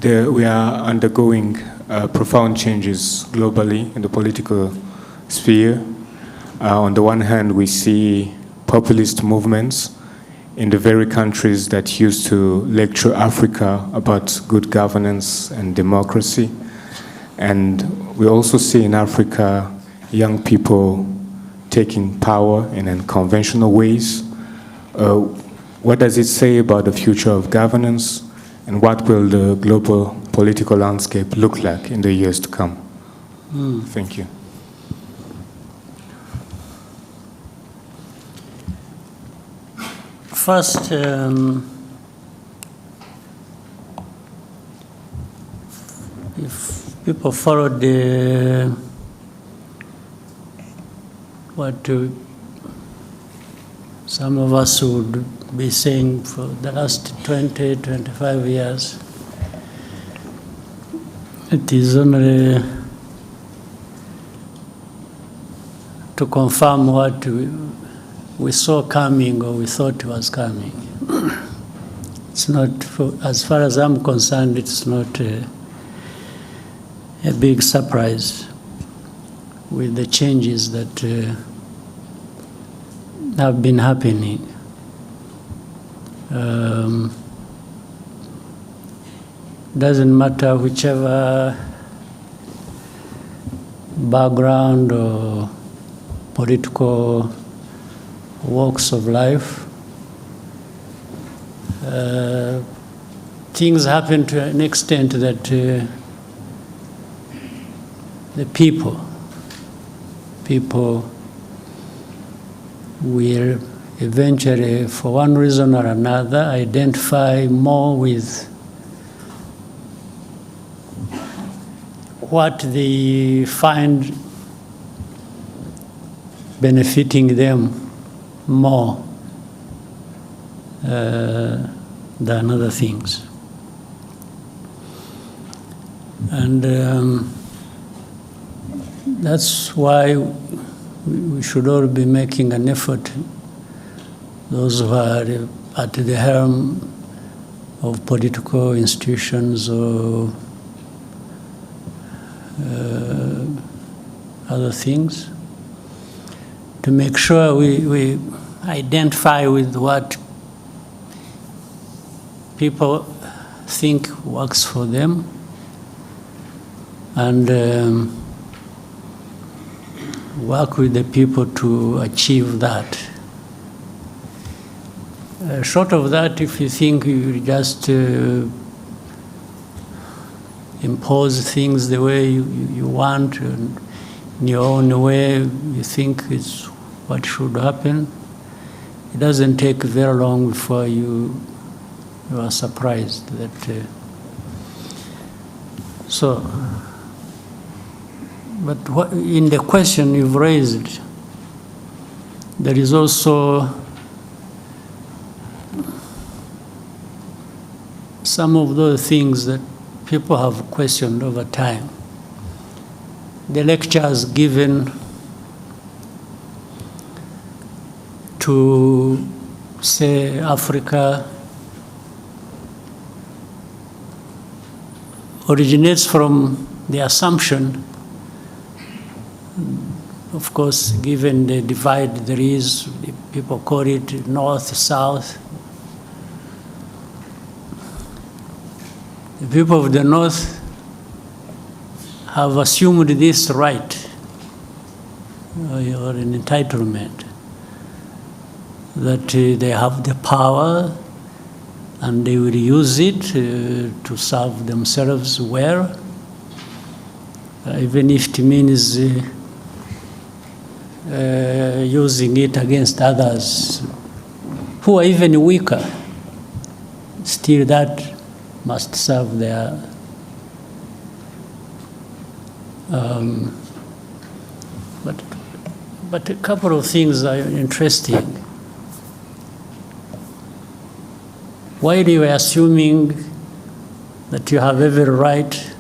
We are undergoing profound changes globally in the political sphere. On the one hand, we see populist movements in the very countries that used to lecture Africa about good governance and democracy. And we also see in Africa young people taking power in unconventional ways. What does it say about the future of governance? And what will the global political landscape look like in the years to come? Thank you. First, if people followed what some of us would be saying for the last 20, 25 years, it is only to confirm what we saw coming or we thought was coming. It's not, as far as I'm concerned, it's not a big surprise with the changes that have been happening. Doesn't matter whichever background or political walks of life. Things happen to an extent that the people will eventually, for one reason or another, identify more with what they find benefiting them more than other things. And that's why we should all be making an effort, those who are at the helm of political institutions or other things, to make sure we identify with what people think works for them, and work with the people to achieve that. Short of that, if you think you just impose things the way you want, and in your own way you think it's what should happen, it doesn't take very long before you are surprised that. But in the question you've raised, there is also some of those things that people have questioned over time. The lectures given to, say, Africa originates from the assumption, of course, given the divide there is, people call it north, south. The people of the north have assumed this right, or an entitlement, that they have the power and they will use it to serve themselves well, even if it means using it against others who are even weaker. Still, that must serve their but a couple of things are interesting. While you are assuming that you have every right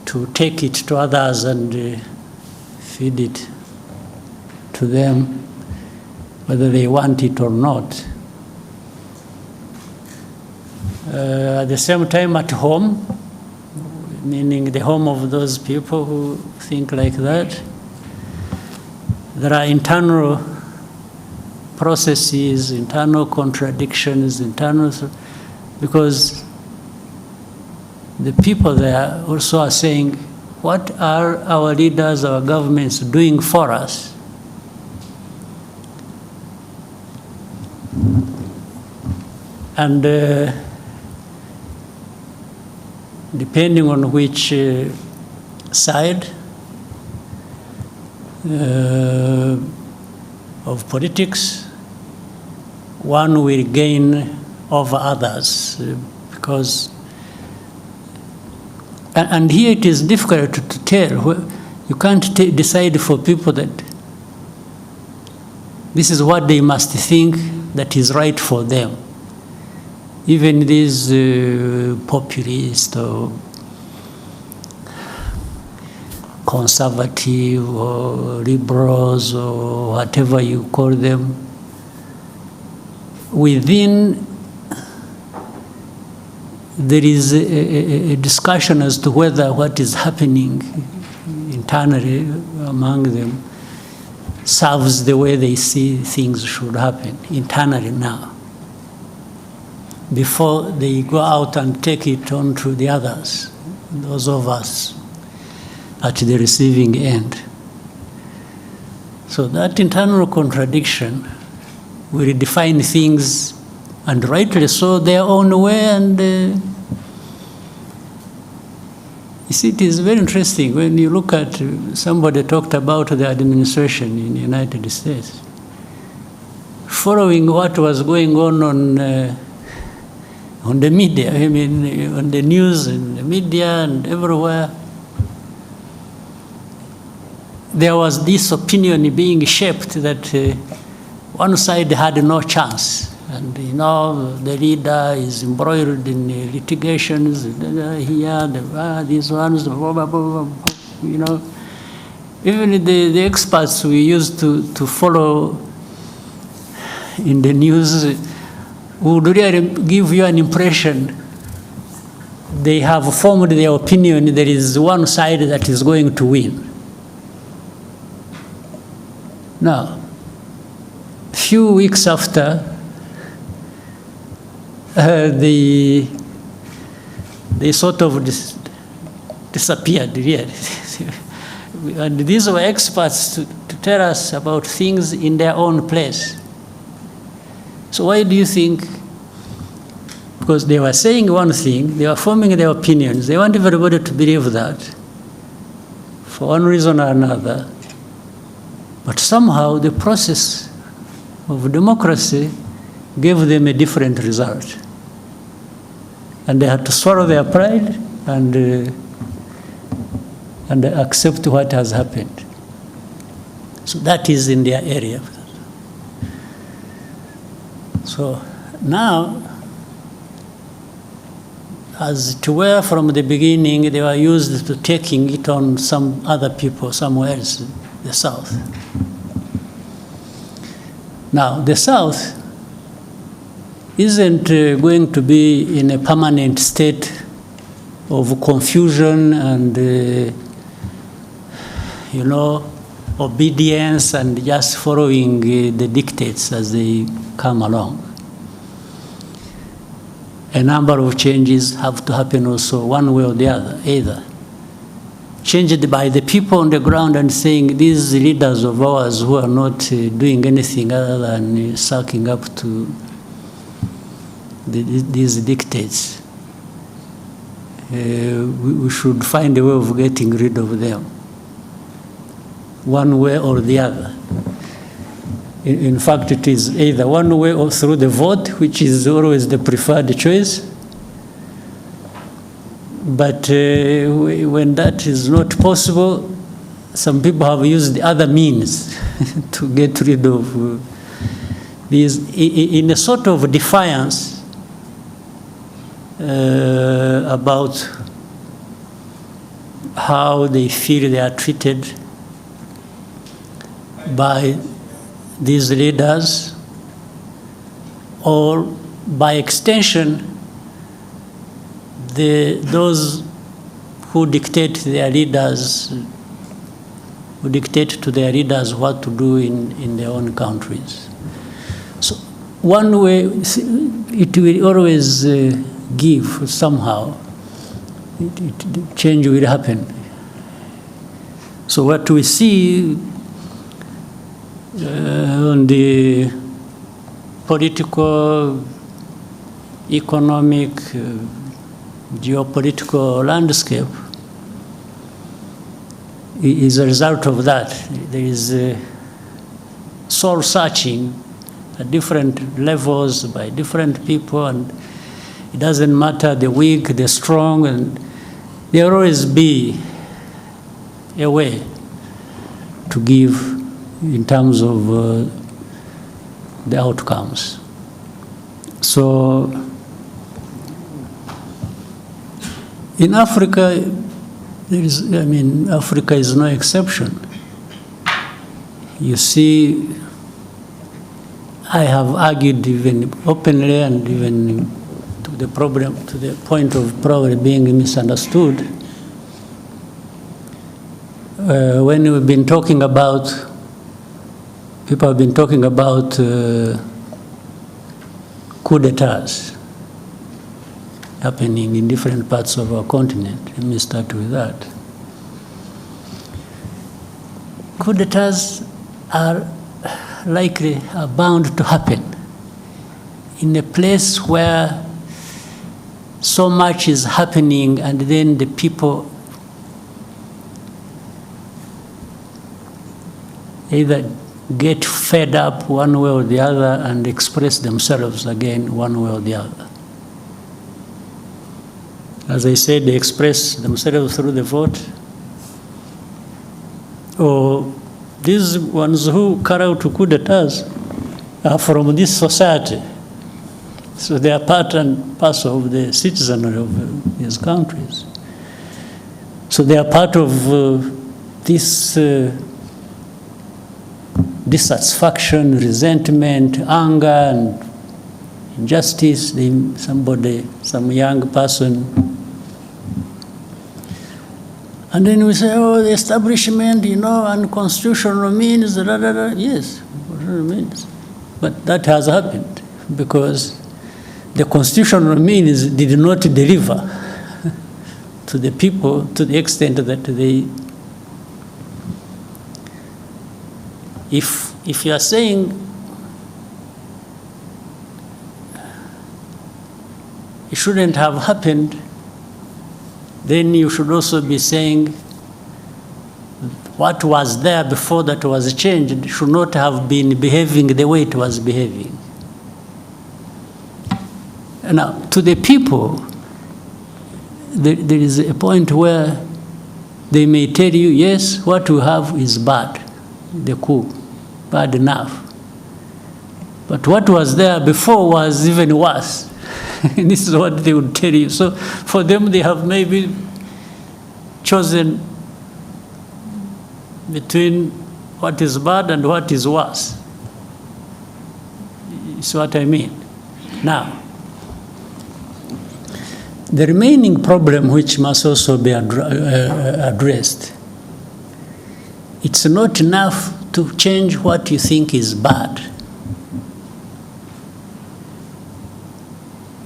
to take it to others and feed it to them, whether they want it or not, At the same time, at home, meaning the home of those people who think like that, there are internal processes, internal contradictions, because the people there also are saying, what are our leaders, our governments doing for us? And depending on which side of politics, one will gain over others, because, and here it is difficult to tell. You can't decide for people that this is what they must think that is right for them. Even these populist or conservative or liberals or whatever you call them, within there is a discussion as to whether what is happening internally among them serves the way they see things should happen internally now, before they go out and take it on to the others, those of us at the receiving end. So that internal contradiction will define things, and rightly so, their own way. And you see, it is very interesting when you look at, somebody talked about the administration in the United States. Following what was going on the media, I mean, on the news and the media and everywhere, there was this opinion being shaped that one side had no chance. And, you know, the leader is embroiled in litigations, here, these ones, blah, blah, blah, blah, you know. Even the experts we used to follow in the news would really give you an impression they have formed their opinion there is one side that is going to win. Now, a few weeks after, they sort of disappeared, really. And these were experts to tell us about things in their own place. So why do you think? Because they were saying one thing, they were forming their opinions, they want everybody to believe that, for one reason or another. But somehow the process of democracy gave them a different result. And they had to swallow their pride and accept what has happened. So that is in their area. So now, as it were from the beginning, they were used to taking it on some other people somewhere else, the South. Now, the South isn't going to be in a permanent state of confusion and, you know, obedience and just following the dictates as they come along. A number of changes have to happen also, one way or the other, either changed by the people on the ground and saying these leaders of ours who are not doing anything other than sucking up to these dictates, we should find a way of getting rid of them, one way or the other. In fact, it is either one way or through the vote, which is always the preferred choice. But when that is not possible, some people have used other means to get rid of these, in a sort of defiance about how they feel they are treated by these leaders, or by extension, those who dictate to their leaders what to do in their own countries. So one way, it will always give somehow, change will happen. So what we see on the political, economic, geopolitical landscape is a result of that. There is soul searching at different levels by different people, and it doesn't matter the weak, the strong, and there will always be a way to give in terms of the outcomes. So in Africa, Africa is no exception. You see, I have argued even openly and even to the point of probably being misunderstood. When we've been talking about, people have been talking about coup d'etats happening in different parts of our continent. Let me start with that. Coup d'etats are bound to happen in a place where so much is happening, and then the people either get fed up one way or the other and express themselves again one way or the other. As I said, they express themselves through the vote, or these ones who carry out coup d'etats are from this society. So they are part and parcel of the citizenry of these countries. So they are part of this dissatisfaction, resentment, anger, and injustice. Some young person. And then we say, oh, the establishment, unconstitutional means, Yes, whatever it means. But that has happened because the constitutional means did not deliver to the people to the extent that they. If you are saying it shouldn't have happened, then you should also be saying what was there before that was changed should not have been behaving the way it was behaving. Now, to the people, there is a point where they may tell you, yes, what we have is bad, the coup, bad enough. But what was there before was even worse. This is what they would tell you. So for them, they have maybe chosen between what is bad and what is worse. Is what I mean. Now, the remaining problem which must also be addressed, it's not enough to change what you think is bad.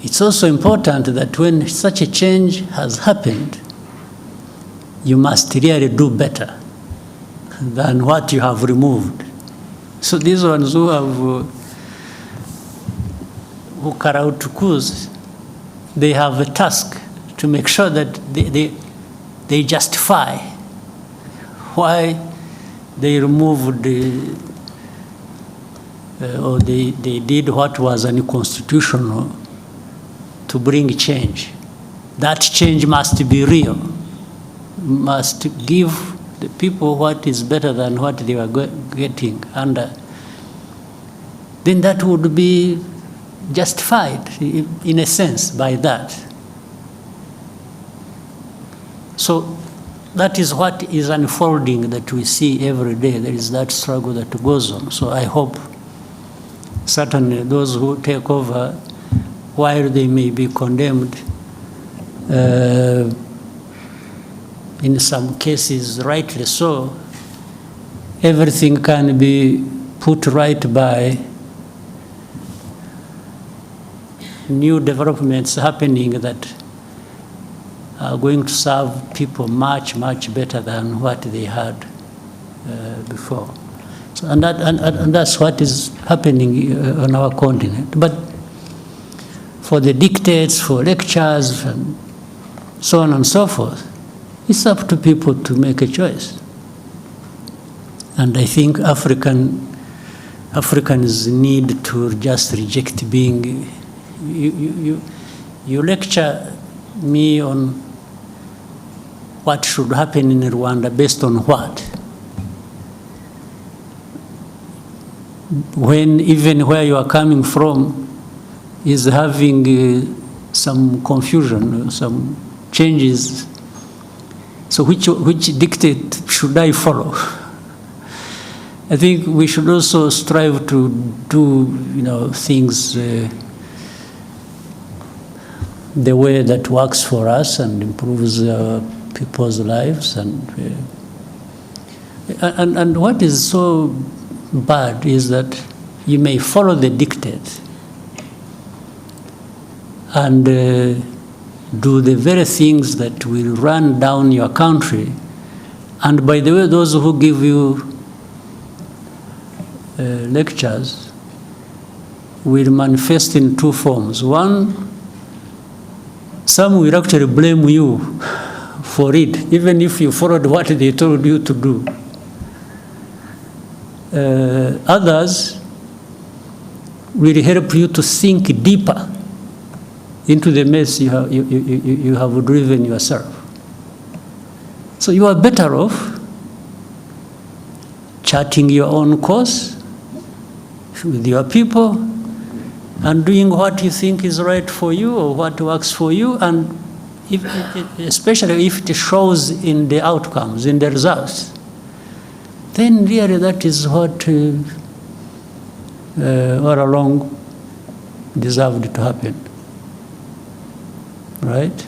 It's also important that when such a change has happened, you must really do better than what you have removed. So these ones who carry out coups, they have a task to make sure that they justify why they removed or they did what was unconstitutional to bring change. That change must be real, must give the people what is better than what they were getting under. Then that would be justified, in a sense, by that. So that is what is unfolding that we see every day. There is that struggle that goes on. So I hope certainly those who take over, while they may be condemned in some cases, rightly so, everything can be put right by new developments happening that are going to serve people much, much better than what they had before. So, and that's what is happening on our continent. But for the dictates, for lectures, and so on and so forth, it's up to people to make a choice. And I think Africans need to just reject being, you lecture me on what should happen in Rwanda based on what? When even where you are coming from is having some confusion, some changes. So which dictate should I follow? I think we should also strive to do, things the way that works for us and improves people's lives. And what is so bad is that you may follow the dictate and do the very things that will run down your country. And by the way, those who give you lectures will manifest in two forms. One, some will actually blame you for it, even if you followed what they told you to do. Others will help you to think deeper into the mess you have driven yourself. So you are better off charting your own course with your people and doing what you think is right for you or what works for you, and especially if it shows in the outcomes, in the results, then really that is what all along deserved to happen. Right?